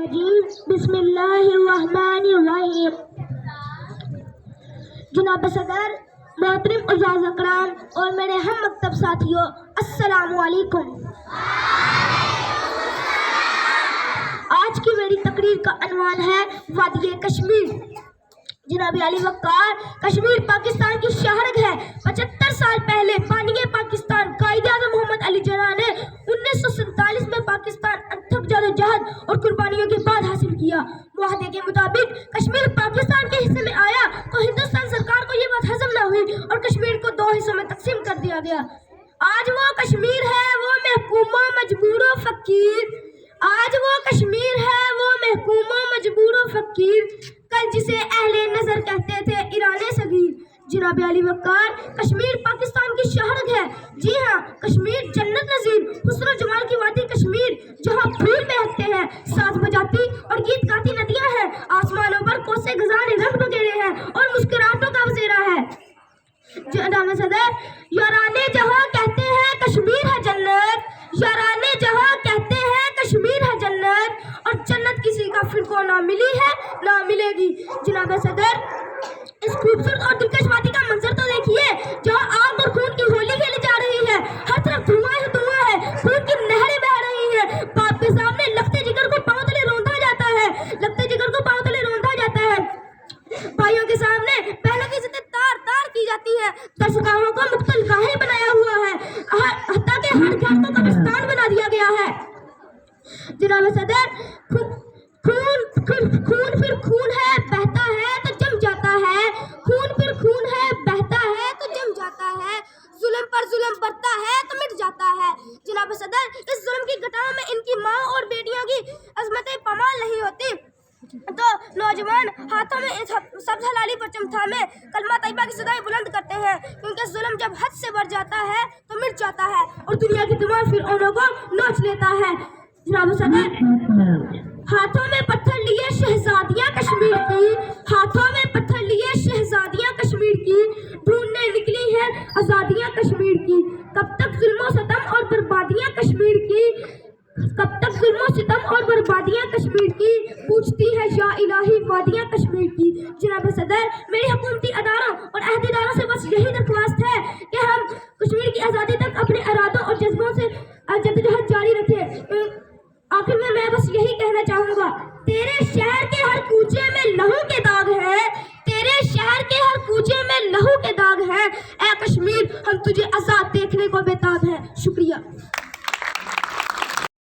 الرجیم بسم اللہ الرحمن الرحیم۔ جناب صدر، محترم اعزاز اکرام اور میرے ہم مکتب ساتھیوں، السلام علیکم۔ آج کی میری تقریر کا عنوان ہے وادی کشمیر۔ جناب علی وقار، کشمیر پاکستان کی شہرگ ہے۔ 75 سال پہلے بانی پاکستان قائد اعظم محمد علی جناح نے 1947 میں پاکستان انتھک جدوجہد اور قربانیوں کے بعد حاصل کیا۔ معاہدے کے مطابق کشمیر پاکستان کے حصے میں آیا تو ہندوستان سرکار کو یہ بات ہضم نہ ہوئی اور کشمیر کو 2 حصوں میں تقسیم کر دیا گیا۔ آج وہ کشمیر ہے، وہ محکوم و مجبور و فقیر۔ آج وہ کشمیر ہے، وہ محکوم و مجبور و فقیر۔ کل جسے اہل نظر کہتے تھے ایران صغیر۔ جناب علی وقار، کشمیر پاکستان کی شہرگ ہے۔ جی ہاں، کشمیر جنت نظیر حسن و جمال کی وادی کشمیر، جہاں پھول مہکتے ہیں، ساز بجاتی اور گیت گاتی ندیاں ہیں، آسمانوں پر کوسے گزار رنگ بکھیرے ہیں اور مسکراہٹوں کا بسیرا ہے۔ جناب صدر، یارانے جہاں کہتے ہیں کشمیر ہے جنت، یارانے جہاں کہتے ہیں کشمیر ہے جنت، اور جنت کسی کافر کو نہ ملی ہے نہ ملے گی۔ جناب صدر، اس خوبصورت اور دلکش وادی کا منظر تو دیکھیے، جہاں آگ اور خون کی ہولی کھیلی جا رہی ہے، ہر طرف دھواں ہی دھواں ہے، خون کی نہریں بہہ رہی ہیں۔ باپ کے سامنے لگتے جگر کو پاؤں تلے روندا جاتا ہے، لگتے جگر کو پاؤں تلے روندا جاتا ہے۔ بھائیوں کے سامنے پہلے کی عزتیں تار تار کی جاتی ہے، درسگاہوں کو مختل گاہیں بنایا ہوا ہے، حتیٰ کہ ہر گھر کو قبرستان بنا دیا گیا ہے۔ جناب صدر، خون پھر خون ہے، بہتا ہے تو جم جاتا ہے، خون پھر خون ہے، بہتا ہے تو جم جاتا ہے، ظلم پر ظلم بڑھتا ہے تو مٹ جاتا ہے۔ جناب صدر، اس ظلم کی گٹروں میں ان کی ماں اور بیٹیوں کی عظمتیں پامال نہیں ہوتی تو نوجوان ہاتھوں میں سبز حلالی پرچم تھامے کلمہ طیبہ کی صدائیں بلند کرتے ہیں، کیونکہ ظلم جب حد سے بڑھ جاتا ہے تو مٹ جاتا ہے اور دنیا کی تمام فرعونوں کو نوچ لیتا ہے۔ جناب صدر، ہاتھوں میں پتھر لیے شہزادیاں کشمیر کی، ہاتھوں میں پتھر لیے شہزادیاں کشمیر کی، ڈھونڈنے نکلی ہیں آزادیاں کشمیر کی۔ کب تک ظلم و ستم اور بربادیاں کشمیر کی، کب تک ظلم و ستم اور بربادیاں کشمیر کی، پوچھتی ہے یا الہی وادیاں کشمیر کی۔ جناب صدر، میری حکومتی اداروں اور عہدیداروں سے بس یہی درخواست ہے کہ ہم کشمیر کی آزادی تک اپنے ارادوں اور جذبوں سے جدوجہد جاری رکھیں۔ آخر میں بس یہی کہنا چاہوں گا، تیرے شہر کے ہر کوچے میں لہو کے داغ ہے، تیرے شہر کے ہر کوچے میں لہو کے داغ ہے، اے کشمیر ہم تجھے آزاد دیکھنے کو بے تاب ہیں۔ شکریہ۔